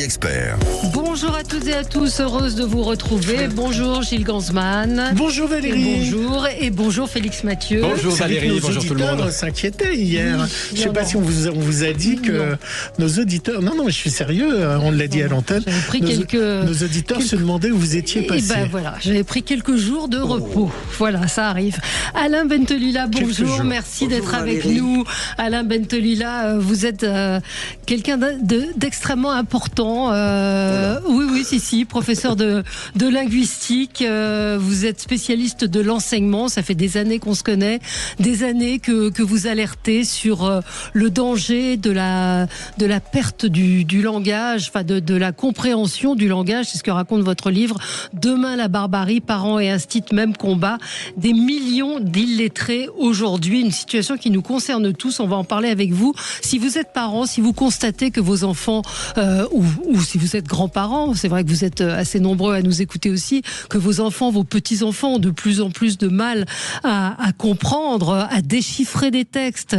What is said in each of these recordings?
Expert. Bonjour à toutes et à tous, heureuse de vous retrouver. Bonjour Gilles Gansman. Bonjour Valérie. Bonjour Félix Mathieu. Bonjour Valérie, bonjour tout le monde. Nos auditeurs s'inquiétaient hier. Oui, je ne sais pas si on vous a dit que nos auditeurs... Non, je suis sérieux, on l'a dit à l'antenne. Nos auditeurs se demandaient où vous étiez passé. Voilà, j'avais pris quelques jours de repos. Voilà, ça arrive. Alain Bentelila, bonjour, merci d'être avec nous. Alain Bentelila, vous êtes quelqu'un d'extrêmement important. Oui, professeur de linguistique. Vous êtes spécialiste de l'enseignement. Ça fait des années qu'on se connaît, des années que vous alertez sur le danger de la perte du langage, enfin de la compréhension du langage. C'est ce que raconte votre livre. Demain, la barbarie, parents et instits, même combat. Des millions d'illettrés aujourd'hui. Une situation qui nous concerne tous. On va en parler avec vous. Si vous êtes parents, si vous constatez que vos enfants ou si vous êtes grands-parents, c'est vrai que vous êtes assez nombreux à nous écouter aussi, que vos enfants, vos petits-enfants ont de plus en plus de mal à comprendre, à déchiffrer des textes.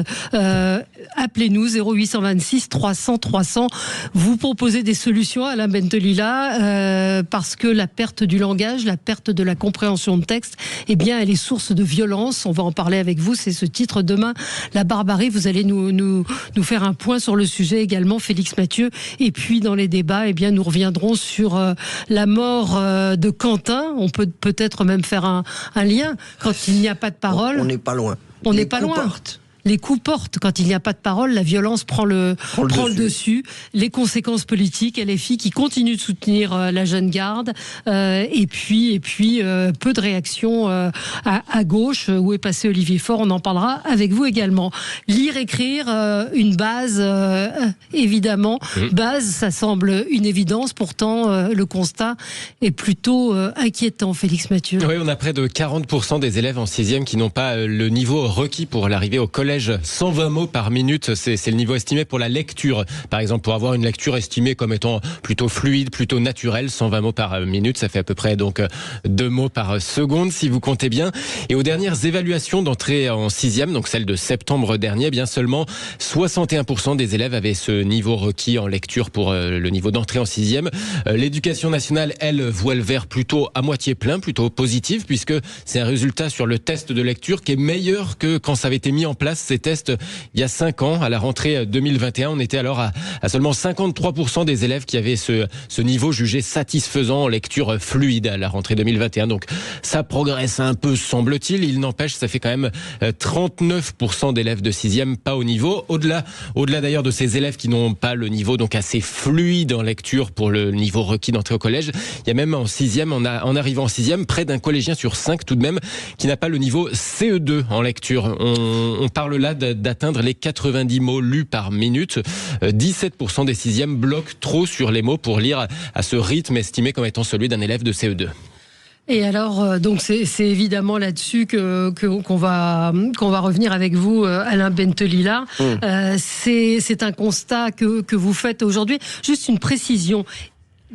Appelez-nous 0826 300 300. Vous proposez des solutions, Alain Bentelila, parce que la perte du langage, la perte de la compréhension de texte, eh bien, elle est source de violence. On va en parler avec vous. C'est ce titre. Demain, la barbarie. Vous allez nous faire un point sur le sujet également, Félix Mathieu. Et puis, dans les débats, eh bien, nous reviendrons sur la mort de Quentin. On peut peut-être même faire un lien. Quand il n'y a pas de parole. On n'est pas loin. On n'est pas loin. Les coups portent. Quand il n'y a pas de parole, la violence prend le dessus. Les conséquences politiques, LFI qui continue de soutenir la jeune garde. Et puis peu de réactions à gauche. Où est passé Olivier Faure? On en parlera avec vous également. Lire, écrire, une base, évidemment. Base, ça semble une évidence. Pourtant, le constat est plutôt inquiétant, Félix Mathieu. Oui, on a près de 40% des élèves en 6e qui n'ont pas le niveau requis pour l'arrivée au collège. 120 mots par minute, c'est le niveau estimé pour la lecture. Par exemple, pour avoir une lecture estimée comme étant plutôt fluide, plutôt naturelle, 120 mots par minute, ça fait à peu près donc 2 mots par seconde si vous comptez bien. Et aux dernières évaluations d'entrée en 6e, donc celle de septembre dernier, eh bien seulement 61% des élèves avaient ce niveau requis en lecture pour le niveau d'entrée en 6e. L'éducation nationale, elle, voit le verre plutôt à moitié plein, plutôt positif, puisque c'est un résultat sur le test de lecture qui est meilleur que quand ça avait été mis en place ces tests il y a 5 ans. À la rentrée 2021, on était alors à seulement 53% des élèves qui avaient ce niveau jugé satisfaisant en lecture fluide à la rentrée 2021. Donc ça progresse un peu, semble-t-il. Il n'empêche, ça fait quand même 39% d'élèves de 6e pas au niveau. Au-delà d'ailleurs de ces élèves qui n'ont pas le niveau donc assez fluide en lecture pour le niveau requis d'entrée au collège, il y a même en 6e, en arrivant en 6e, près d'un collégien sur 5 tout de même qui n'a pas le niveau CE2 en lecture. On parle là d'atteindre les 90 mots lus par minute. 17% des 6e bloquent trop sur les mots pour lire à ce rythme estimé comme étant celui d'un élève de CE2. Et alors, donc c'est évidemment là-dessus qu'on va revenir avec vous, Alain Bentelila. C'est un constat que vous faites aujourd'hui. Juste une précision.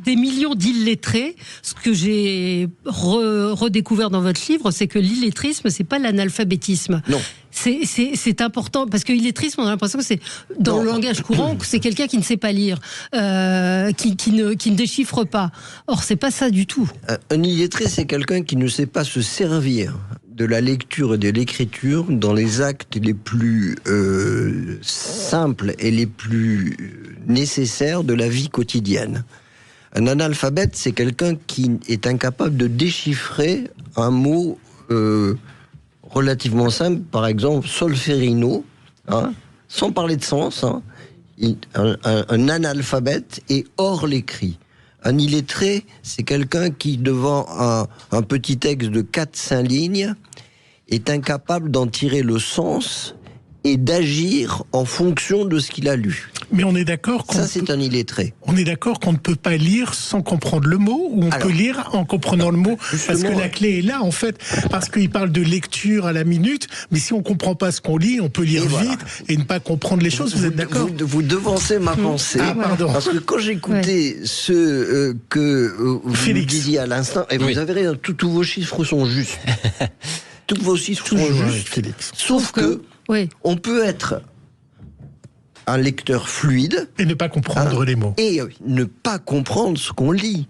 Des millions d'illettrés. Ce que j'ai redécouvert dans votre livre, c'est que l'illettrisme, c'est pas l'analphabétisme. Non. C'est important parce que l'illettrisme, on a l'impression que c'est dans le langage courant, que c'est quelqu'un qui ne sait pas lire, qui ne déchiffre pas. Or, c'est pas ça du tout. Un illettré, c'est quelqu'un qui ne sait pas se servir de la lecture et de l'écriture dans les actes les plus simples et les plus nécessaires de la vie quotidienne. Un analphabète, c'est quelqu'un qui est incapable de déchiffrer un mot relativement simple, par exemple solferino, sans parler de sens. Un analphabète est hors l'écrit. Un illettré, c'est quelqu'un qui, devant un petit texte de 4-5 lignes, est incapable d'en tirer le sens et d'agir en fonction de ce qu'il a lu. Mais on est d'accord Ça, c'est un illettré. On est d'accord qu'on ne peut pas lire sans comprendre le mot, ou on peut lire en comprenant le mot, parce que la clé est là, en fait, parce qu'il parle de lecture à la minute, mais si on ne comprend pas ce qu'on lit, on peut lire vite et ne pas comprendre les choses, vous êtes d'accord? Vous devancez ma pensée, pardon. Parce que quand j'écoutais ce que vous disiez à l'instant, et vous avez raison, tous vos chiffres sont justes. Tous vos chiffres sont justes, Félix. Sauf que on peut être un lecteur fluide. Et ne pas comprendre les mots. Et ne pas comprendre ce qu'on lit.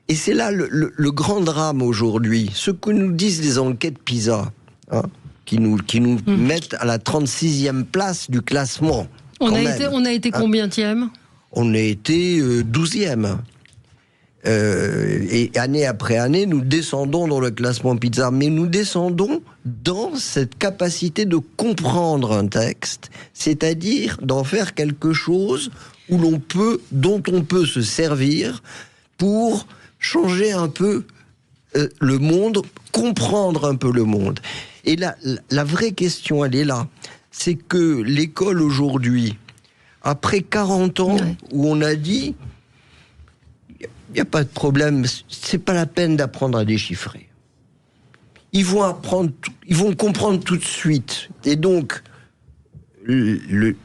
Et c'est là le grand drame aujourd'hui. Ce que nous disent les enquêtes PISA, qui nous mettent à la 36e place du classement. On a été combienième ? On a été 12e. Et année après année, nous descendons dans le classement PISA, mais nous descendons dans cette capacité de comprendre un texte, c'est-à-dire d'en faire quelque chose dont on peut se servir pour changer un peu le monde, comprendre un peu le monde. Et la vraie question, elle est là. C'est que l'école aujourd'hui, après 40 ans, où on a dit... Il n'y a pas de problème, c'est pas la peine d'apprendre à déchiffrer. Ils vont comprendre tout de suite. Et donc, les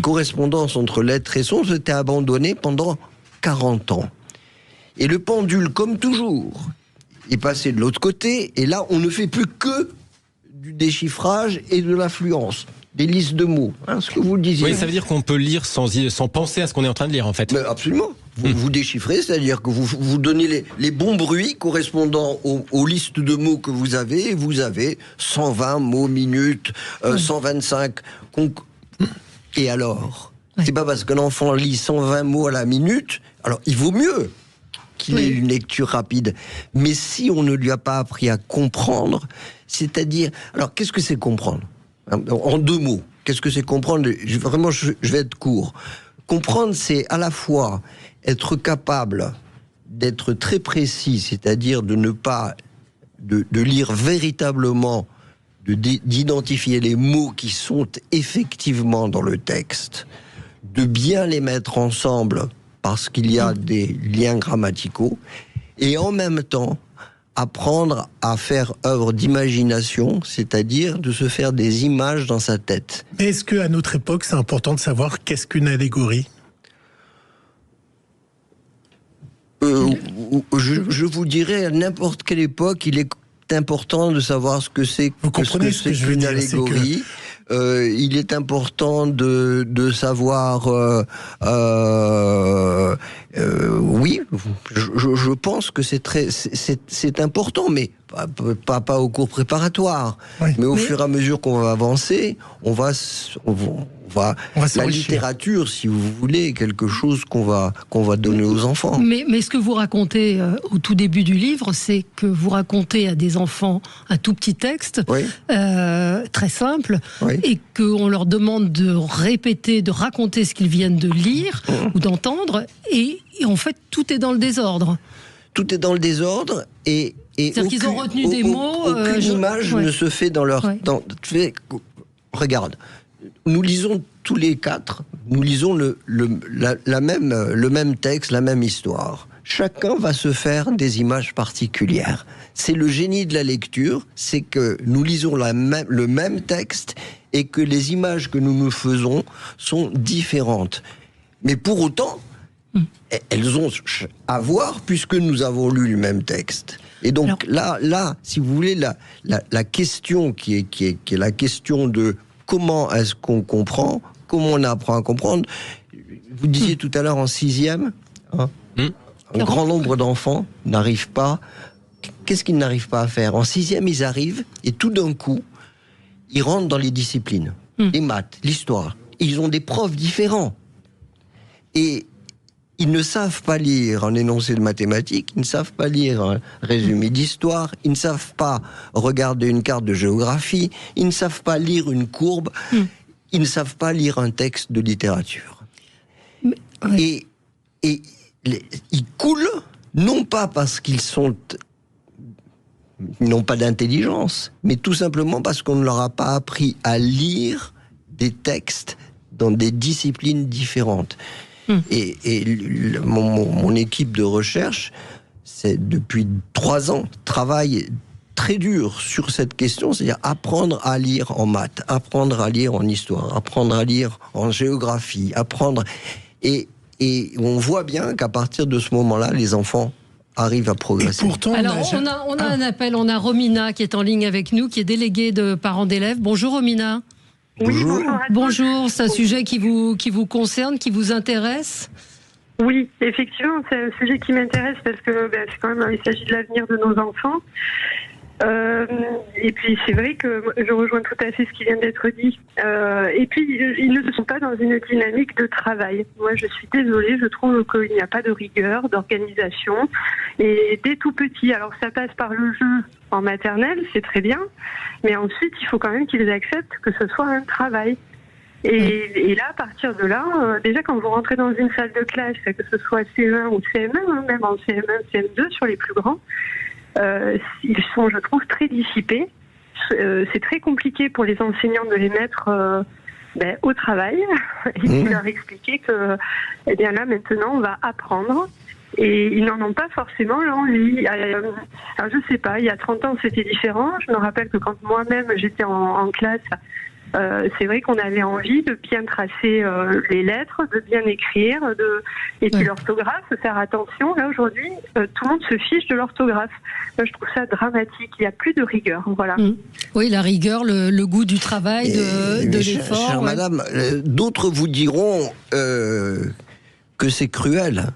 correspondances entre lettres et sons étaient abandonnées pendant 40 ans. Et le pendule, comme toujours, est passé de l'autre côté, et là, on ne fait plus que du déchiffrage et de l'affluence. Des listes de mots, ce que vous disiez. Oui, ça veut dire qu'on peut lire sans penser à ce qu'on est en train de lire, en fait. Mais absolument. Vous déchiffrez, c'est-à-dire que vous donnez les bons bruits correspondant aux listes de mots que vous avez. Et vous avez 120 mots minute, 125. Et alors, c'est pas parce qu'un enfant lit 120 mots à la minute, alors il vaut mieux qu'il ait une lecture rapide. Mais si on ne lui a pas appris à comprendre, c'est-à-dire... Alors, qu'est-ce que c'est comprendre ? En 2 mots, qu'est-ce que c'est comprendre ? Vraiment, je vais être court. Comprendre, c'est à la fois être capable d'être très précis, c'est-à-dire de ne pas de lire véritablement, d'identifier les mots qui sont effectivement dans le texte, de bien les mettre ensemble parce qu'il y a des liens grammaticaux, et en même temps apprendre à faire œuvre d'imagination, c'est-à-dire de se faire des images dans sa tête. Est-ce qu'à notre époque, c'est important de savoir qu'est-ce qu'une allégorie ? Je vous dirais, à n'importe quelle époque, il est important de savoir ce que c'est qu'une allégorie. Il est important de savoir... oui, je pense que c'est important, mais pas au cours préparatoire. Oui. Mais au fur et à mesure qu'on va avancer, on va la littérature, si vous voulez, quelque chose qu'on va donner aux enfants. Mais ce que vous racontez au tout début du livre, c'est que vous racontez à des enfants un tout petit texte, très simple, et qu'on leur demande de répéter, de raconter ce qu'ils viennent de lire ou d'entendre, et en fait, tout est dans le désordre. Tout est dans le désordre, et c'est-à-dire qu'ils ont retenu des mots... Aucune image ne se fait dans leur... Regarde, nous lisons tous les 4, nous lisons le même texte, la même histoire. Chacun va se faire des images particulières. C'est le génie de la lecture, c'est que nous lisons le même texte et que les images que nous nous faisons sont différentes. Mais pour autant, elles ont à voir puisque nous avons lu le même texte. Et donc là, si vous voulez, la question qui est la question de comment est-ce qu'on comprend, comment on apprend à comprendre. Vous disiez tout à l'heure en 6e, un grand nombre d'enfants n'arrivent pas. Qu'est-ce qu'ils n'arrivent pas à faire ? En 6e, ils arrivent et tout d'un coup, ils rentrent dans les disciplines, les maths, l'histoire. Ils ont des profs différents. Et ils ne savent pas lire un énoncé de mathématiques, ils ne savent pas lire un résumé d'histoire, ils ne savent pas regarder une carte de géographie, ils ne savent pas lire une courbe, ils ne savent pas lire un texte de littérature. Et ils coulent, non pas parce qu'ils n'ont pas d'intelligence, mais tout simplement parce qu'on ne leur a pas appris à lire des textes dans des disciplines différentes. Et mon équipe de recherche, depuis 3 ans, travaille très dur sur cette question, c'est-à-dire apprendre à lire en maths, apprendre à lire en histoire, apprendre à lire en géographie, et on voit bien qu'à partir de ce moment-là, les enfants arrivent à progresser. Pourtant, alors, on a un appel, on a Romina qui est en ligne avec nous, qui est déléguée de parents d'élèves. Bonjour Romina. Oui, Bonjour. Bonjour, c'est un sujet qui vous concerne, qui vous intéresse ? Oui, effectivement, c'est un sujet qui m'intéresse parce que c'est quand même, il s'agit de l'avenir de nos enfants. Et puis c'est vrai que je rejoins tout à fait ce qui vient d'être dit. Et puis ils ne sont pas dans une dynamique de travail. Moi je suis désolée, je trouve qu'il n'y a pas de rigueur, d'organisation. Et dès tout petit, alors ça passe par le jeu en maternelle, c'est très bien. Mais ensuite il faut quand même qu'ils acceptent que ce soit un travail. Et là, à partir de là, déjà quand vous rentrez dans une salle de classe, que ce soit CE1 ou CM1, même en CM1, CM2 sur les plus grands, ils sont, je trouve, très dissipés. C'est très compliqué pour les enseignants de les mettre au travail et de leur expliquer que, eh bien là, maintenant, on va apprendre. Et ils n'en ont pas forcément l'envie. Alors, je sais pas, il y a 30 ans, c'était différent. Je me rappelle que quand moi-même, j'étais en classe, c'est vrai qu'on avait envie de bien tracer les lettres, de bien écrire, et puis l'orthographe, faire attention. Là, aujourd'hui, tout le monde se fiche de l'orthographe. Moi, je trouve ça dramatique. Il n'y a plus de rigueur. Voilà. Oui, la rigueur, le goût du travail, de l'effort. Chère madame, d'autres vous diront que c'est cruel.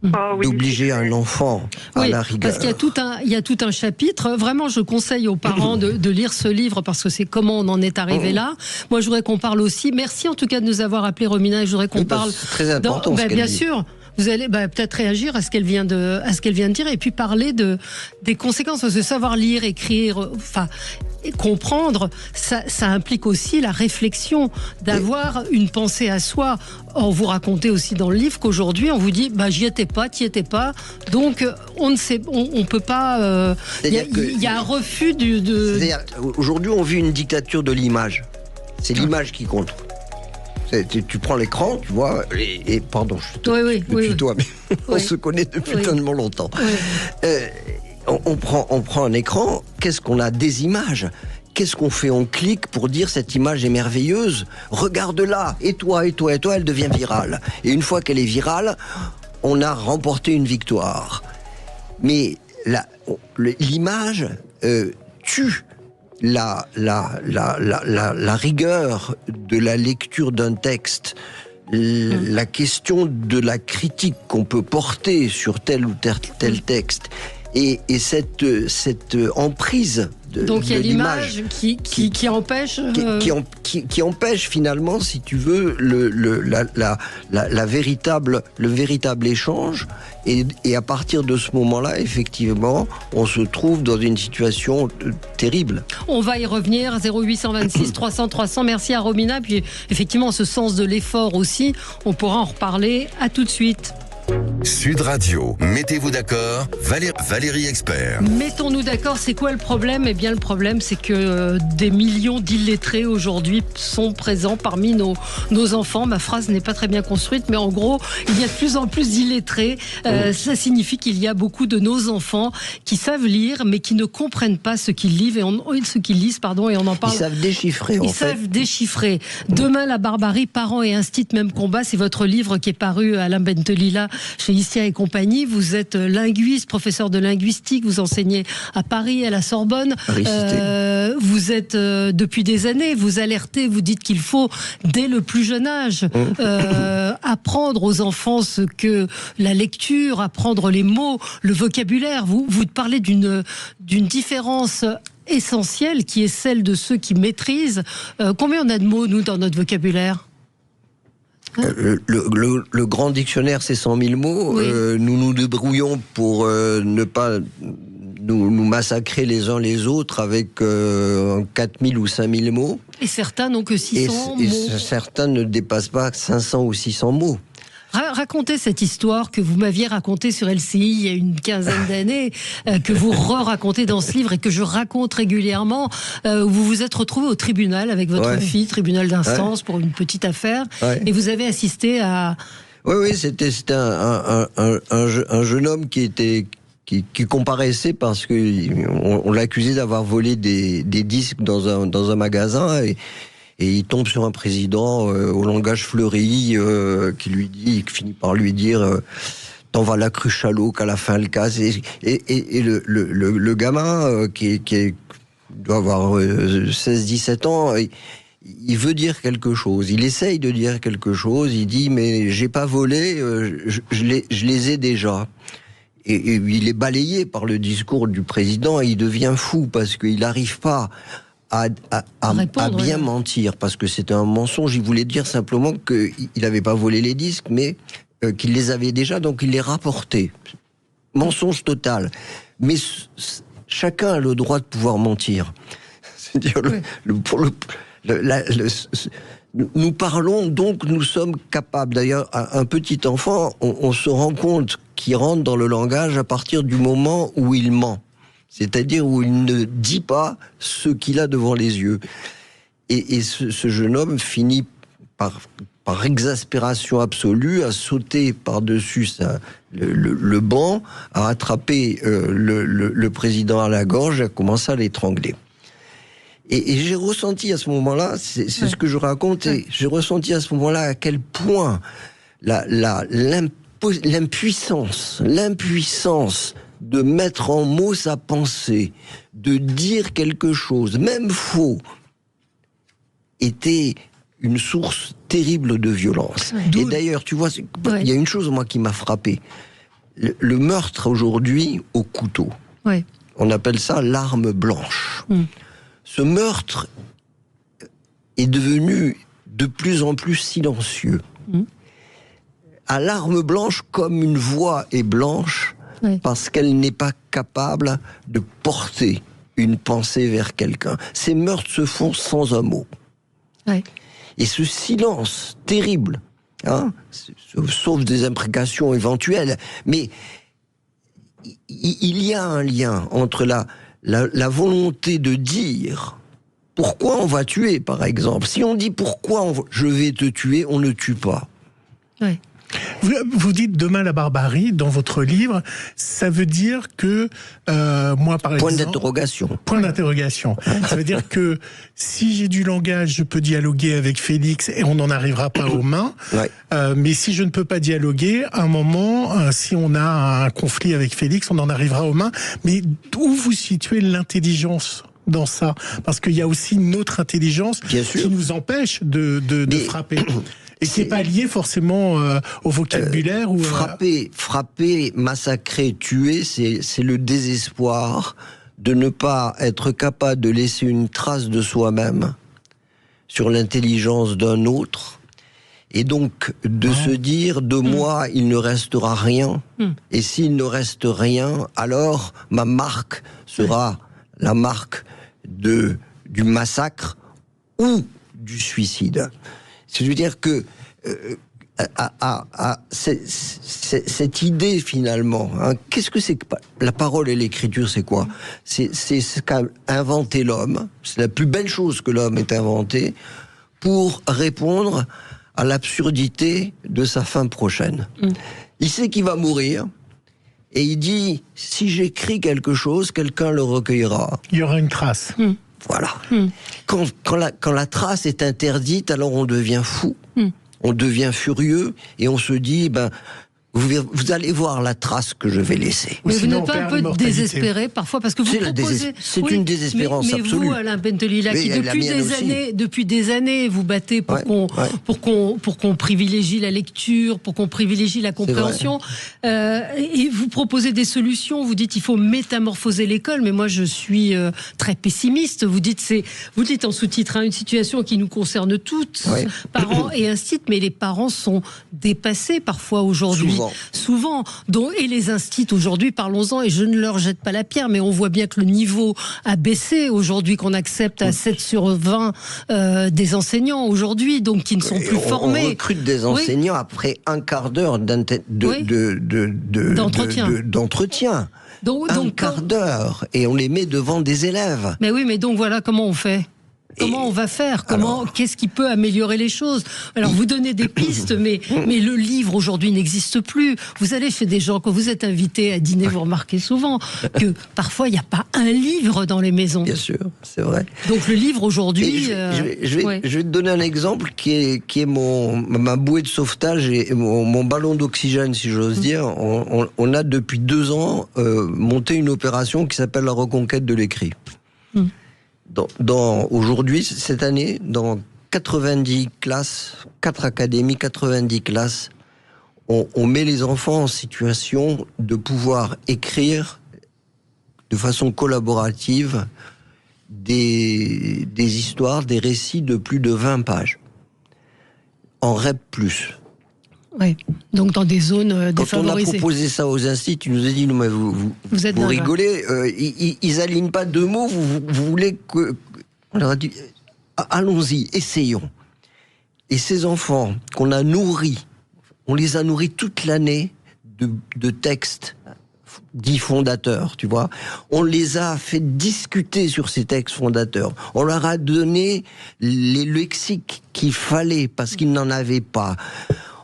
D'obliger un enfant à la rigueur. Parce qu'il y a tout un chapitre. Vraiment, je conseille aux parents de lire ce livre parce que c'est comment on en est arrivé là. Moi, je voudrais qu'on parle aussi. Merci en tout cas de nous avoir appelé, Romina. Et je voudrais qu'on parle. C'est très important. Bien sûr. Vous allez peut-être réagir à ce qu'elle vient de dire et puis parler des conséquences. Parce que savoir lire, écrire, et comprendre, ça implique aussi la réflexion, d'avoir une pensée à soi. Or, vous racontez aussi dans le livre qu'aujourd'hui, on vous dit, j'y étais pas, t'y étais pas. Donc, on ne sait, on peut pas. Il y a un refus C'est-à-dire, aujourd'hui, on vit une dictature de l'image. C'est l'image qui compte. Tu prends l'écran, tu vois, et pardon, je te tutoie, mais on se connaît depuis tellement longtemps. On prend un écran, qu'est-ce qu'on a? Des images. Qu'est-ce qu'on fait? On clique pour dire cette image est merveilleuse. Regarde-la, et toi, elle devient virale. Et une fois qu'elle est virale, on a remporté une victoire. Mais l'image tue la rigueur de la lecture d'un texte, la question de la critique qu'on peut porter sur tel ou tel texte, et cette emprise donc il y a l'image qui empêche qui empêche finalement, si tu veux, le véritable échange, et à partir de ce moment-là, effectivement, on se trouve dans une situation terrible. On va y revenir. 0826 300 300. Merci à Romina. Puis effectivement, ce sens de l'effort aussi, on pourra en reparler. À tout de suite. Sud Radio, mettez-vous d'accord, Valérie Expert. Mettons-nous d'accord, c'est quoi le problème? Eh bien, le problème, c'est que des millions d'illettrés aujourd'hui sont présents parmi nos enfants. Ma phrase n'est pas très bien construite, mais en gros, il y a de plus en plus d'illettrés. Ça signifie qu'il y a beaucoup de nos enfants qui savent lire, mais qui ne comprennent pas ce qu'ils lisent, et on en parle. Ils savent déchiffrer, Ils savent déchiffrer. Demain, la barbarie, parents et instit, même combat. C'est votre livre qui est paru à Alain Bentelila chez Istia et compagnie. Vous êtes linguiste, professeur de linguistique, vous enseignez à Paris, à la Sorbonne. Vous êtes depuis des années, vous alertez, vous dites qu'il faut, dès le plus jeune âge, apprendre aux enfants ce que la lecture, apprendre les mots, le vocabulaire. Vous parlez d'une différence essentielle qui est celle de ceux qui maîtrisent. Combien on a de mots, nous, dans notre vocabulaire ? Le grand dictionnaire, c'est 100 000 mots. Oui. Nous nous débrouillons pour ne pas nous massacrer les uns les autres avec 4 000 ou 5 000 mots. Et certains n'ont que 600 mots. Et certains ne dépassent pas 500 ou 600 mots. Racontez cette histoire que vous m'aviez racontée sur LCI il y a une quinzaine d'années, que vous racontez dans ce livre et que je raconte régulièrement. Vous vous êtes retrouvé au tribunal avec votre fille, tribunal d'instance, pour une petite affaire, et vous avez assisté à... Oui, c'était un jeune homme qui comparaissait parce qu'on l'accusait d'avoir volé des disques dans un magasin, et il tombe sur un président au langage fleuri qui finit par lui dire t'en vas la cruche à l'eau qu'à la fin le casse. Et le gamin qui doit avoir 16-17 ans, il veut dire quelque chose, il essaye de dire quelque chose, il dit mais j'ai pas volé, je les ai déjà. Et il est balayé par le discours du président et il devient fou parce qu'il n'arrive pas à bien mentir, parce que c'est un mensonge. Il voulait dire simplement qu'il n'avait pas volé les disques, mais qu'il les avait déjà, donc il les rapportait. Mensonge total. Mais chacun a le droit de pouvoir mentir. C'est-à-dire, nous parlons, donc nous sommes capables. D'ailleurs, un petit enfant, on se rend compte qu'il rentre dans le langage à partir du moment où il ment. C'est-à-dire où il ne dit pas ce qu'il a devant les yeux. Et ce jeune homme finit par exaspération absolue à sauter par-dessus le banc, à attraper le président à la gorge et à commencer à l'étrangler. Et j'ai ressenti à ce moment-là, c'est ce que je raconte, et j'ai ressenti à ce moment-là à quel point l'impuissance de mettre en mots sa pensée, de dire quelque chose, même faux, était une source terrible de violence. Et d'ailleurs, tu vois, il y a une chose, moi, qui m'a frappé. Le meurtre, aujourd'hui, au couteau. Ouais. On appelle ça l'arme blanche. Ce meurtre est devenu de plus en plus silencieux. À l'arme blanche, comme une voix est blanche, parce qu'elle n'est pas capable de porter une pensée vers quelqu'un. Ces meurtres se font sans un mot. Ouais. Et ce silence terrible, sauf des imprécations éventuelles, mais il y a un lien entre la volonté de dire pourquoi on va tuer, par exemple. Si on dit pourquoi je vais te tuer, on ne tue pas. Ouais. Vous dites demain la barbarie dans votre livre, ça veut dire que moi par exemple... Point d'interrogation. Ça veut dire que si j'ai du langage, je peux dialoguer avec Félix et on n'en arrivera pas aux mains. Ouais. Mais si je ne peux pas dialoguer, à un moment, si on a un conflit avec Félix, on en arrivera aux mains. Mais où vous situez l'intelligence dans ça? Parce qu'il y a aussi une autre intelligence qui nous empêche de frapper. Et c'est pas lié forcément au vocabulaire ou frapper, massacrer, tuer, c'est le désespoir de ne pas être capable de laisser une trace de soi-même sur l'intelligence d'un autre, et donc de se dire de moi il ne restera rien, et s'il ne reste rien, alors ma marque sera la marque du massacre ou du suicide. C'est-à-dire que cette idée finalement, qu'est-ce que c'est que la parole et l'écriture, c'est quoi? C'est ce qu'a inventé l'homme, c'est la plus belle chose que l'homme ait inventée pour répondre à l'absurdité de sa fin prochaine. Il sait qu'il va mourir et il dit, si j'écris quelque chose, quelqu'un le recueillera. Il y aura une trace. Voilà. Quand la trace est interdite, alors on devient fou. On devient furieux et on se dit, vous allez voir la trace que je vais laisser. Mais vous n'êtes pas un peu désespéré parfois parce que vous proposez... C'est une désespérance absolue. Mais vous, Alain Bentelila, qui depuis des années vous battez pour qu'on privilégie la lecture, pour qu'on privilégie la compréhension, et vous proposez des solutions. Vous dites il faut métamorphoser l'école, mais moi je suis très pessimiste. Vous dites en sous-titre une situation qui nous concerne toutes, parents et instituts, mais les parents sont dépassés parfois aujourd'hui. Souvent. Et les instituts aujourd'hui, parlons-en, et je ne leur jette pas la pierre, mais on voit bien que le niveau a baissé aujourd'hui, qu'on accepte à 7 sur 20 des enseignants aujourd'hui, donc qui ne sont plus formés. On recrute des enseignants après un quart d'heure d'entretien. Un quart d'heure, et on les met devant des élèves. Mais oui, mais donc voilà, comment on fait ? Comment on va faire ? Qu'est-ce qui peut améliorer les choses ? Alors, vous donnez des pistes, mais le livre aujourd'hui n'existe plus. Vous allez chez des gens, quand vous êtes invité à dîner, vous remarquez souvent que parfois il n'y a pas un livre dans les maisons. Bien sûr, c'est vrai. Donc le livre aujourd'hui... Je vais te donner un exemple qui est ma bouée de sauvetage et mon ballon d'oxygène, si j'ose dire. On a depuis 2 ans monté une opération qui s'appelle la reconquête de l'écrit. Aujourd'hui, cette année, dans 90 classes, 4 académies, 90 classes, on met les enfants en situation de pouvoir écrire de façon collaborative des histoires, des récits de plus de 20 pages. En REP+. Oui, donc dans des zones défavorisées. Quand on a proposé ça aux instituts, ils nous ont dit, non, mais vous rigolez, ils alignent pas 2 mots, vous voulez que... On leur a dit, allons-y, essayons. Et ces enfants qu'on a nourris, on les a nourris toute l'année de textes dits fondateurs, tu vois. On les a fait discuter sur ces textes fondateurs. On leur a donné les lexiques qu'il fallait parce qu'ils n'en avaient pas.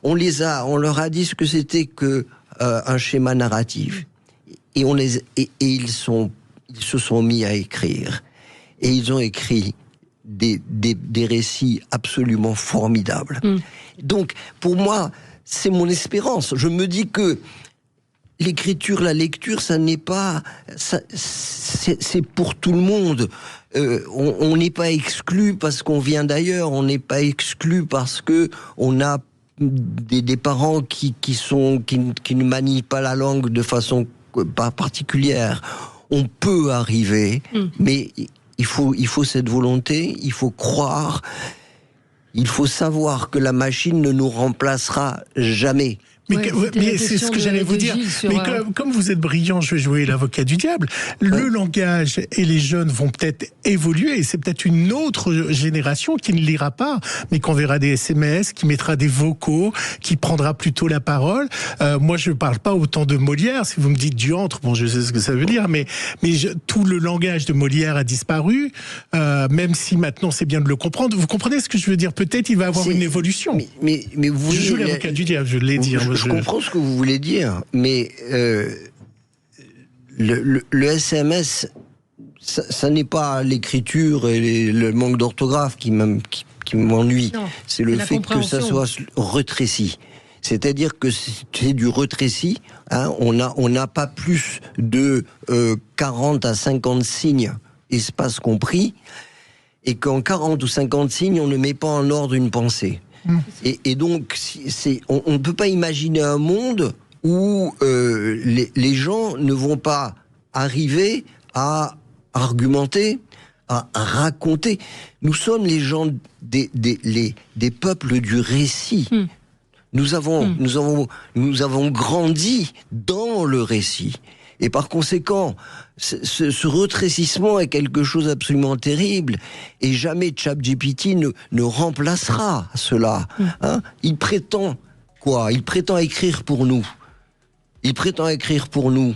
On leur a dit ce que c'était que un schéma narratif. Et ils se sont mis à écrire. Et ils ont écrit des récits absolument formidables. Donc, pour moi, c'est mon espérance. Je me dis que l'écriture, la lecture, ça n'est pas... c'est pour tout le monde. On n'est pas exclu parce qu'on vient d'ailleurs. On n'est pas exclu parce que on a des parents qui ne manient pas la langue de façon pas particulière. On peut arriver, mais il faut cette volonté, il faut croire, il faut savoir que la machine ne nous remplacera jamais. Mais c'est ce que j'allais vous dire. Mais comme vous êtes brillant, je vais jouer l'avocat du diable. Le langage et les jeunes vont peut-être évoluer. Et c'est peut-être une autre génération qui ne lira pas, mais qu'on verra des SMS, qui mettra des vocaux, qui prendra plutôt la parole. Moi, je ne parle pas autant de Molière. Si vous me dites diantre, bon, je sais ce que ça veut dire, mais tout le langage de Molière a disparu. Même si maintenant c'est bien de le comprendre. Vous comprenez ce que je veux dire? Peut-être il va avoir une évolution. Mais vous je joue l'avocat du diable, je l'ai dit. Je comprends ce que vous voulez dire, mais le SMS, ça n'est pas l'écriture et le manque d'orthographe qui m'ennuie. C'est le fait que ça soit retréci. C'est-à-dire que c'est du retréci. Hein, on n'a pas plus de 40 à 50 signes, espace compris, et qu'en 40 ou 50 signes, on ne met pas en ordre une pensée. Et donc, on ne peut pas imaginer un monde où les gens ne vont pas arriver à argumenter, à raconter. Nous sommes les gens des peuples du récit. Nous avons grandi dans le récit. Et par conséquent, ce retrécissement est quelque chose d'absolument terrible. Et jamais ChatGPT ne remplacera cela. Hein? Il prétend quoi? Il prétend écrire pour nous. Il prétend écrire pour nous.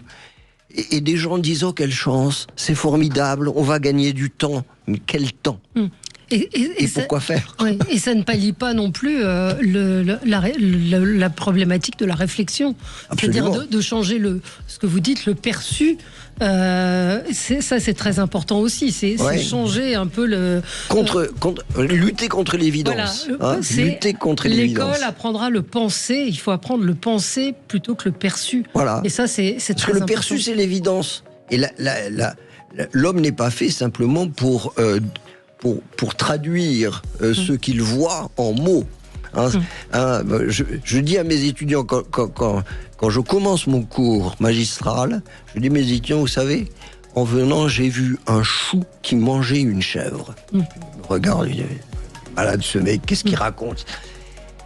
Et des gens disent, oh, quelle chance, c'est formidable, on va gagner du temps. Mais quel temps? Et pourquoi faire? Et ça ne pallie pas non plus la problématique de la réflexion. Absolument. C'est-à-dire de changer ce que vous dites, le perçu. Ça, c'est très important aussi. C'est changer un peu lutter contre l'évidence. Voilà, lutter contre l'évidence. L'école apprendra le penser. Il faut apprendre le penser plutôt que le perçu. Voilà. Et ça, c'est très important. Parce que le perçu, c'est l'évidence. Et l'homme n'est pas fait simplement pour traduire ce qu'il voit en mots. Je dis à mes étudiants, quand je commence mon cours magistral, je dis à mes étudiants, vous savez, en venant, j'ai vu un chou qui mangeait une chèvre. Regarde, il est malade ce mec, qu'est-ce qu'il raconte?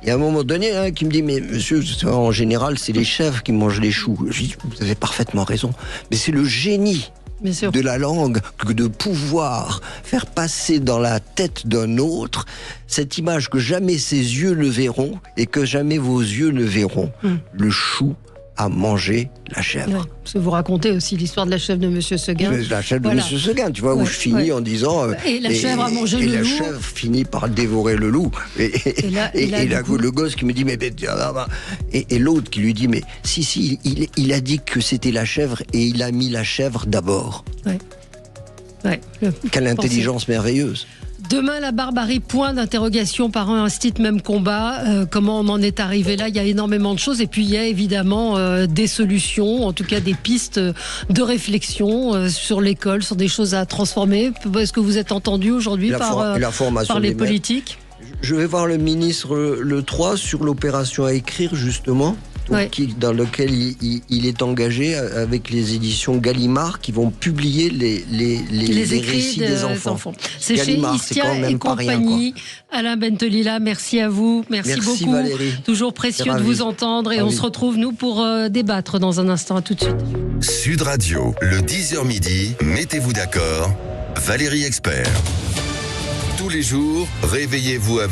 Et à un moment donné, qui me dit, mais monsieur, en général, c'est les chèvres qui mangent les choux. Je dis, vous avez parfaitement raison, mais c'est le génie de la langue, que de pouvoir faire passer dans la tête d'un autre cette image que jamais ses yeux ne verront et que jamais vos yeux ne verront. Le chou a mangé la chèvre. Ouais, parce que vous racontez aussi l'histoire de la chèvre de Monsieur Seguin. La chèvre de Monsieur Seguin, tu vois, où je finis en disant... et la chèvre a mangé le loup. Et la chèvre finit par dévorer le loup. Et le gosse qui me dit, et l'autre qui lui dit, mais si, il a dit que c'était la chèvre et il a mis la chèvre d'abord. Quelle intelligence merveilleuse. Demain, la barbarie, point d'interrogation par un institut, même combat. Comment on en est arrivé là? Il y a énormément de choses. Et puis, il y a évidemment des solutions, en tout cas des pistes de réflexion sur l'école, sur des choses à transformer. Est-ce que vous êtes entendu aujourd'hui par les politiques? Je vais voir le ministre le 3 sur l'opération à écrire, justement. Dans lequel il est engagé avec les éditions Gallimard qui vont publier les récits des enfants. C'est Gallimard, chez Istia et compagnie. Alain Bentelila, merci à vous. Merci beaucoup. Valérie. Toujours précieux de vous entendre. Et on se retrouve, nous, pour débattre dans un instant. À tout de suite. Sud Radio, le 10h midi, mettez-vous d'accord. Valérie Expert. Tous les jours, réveillez-vous avec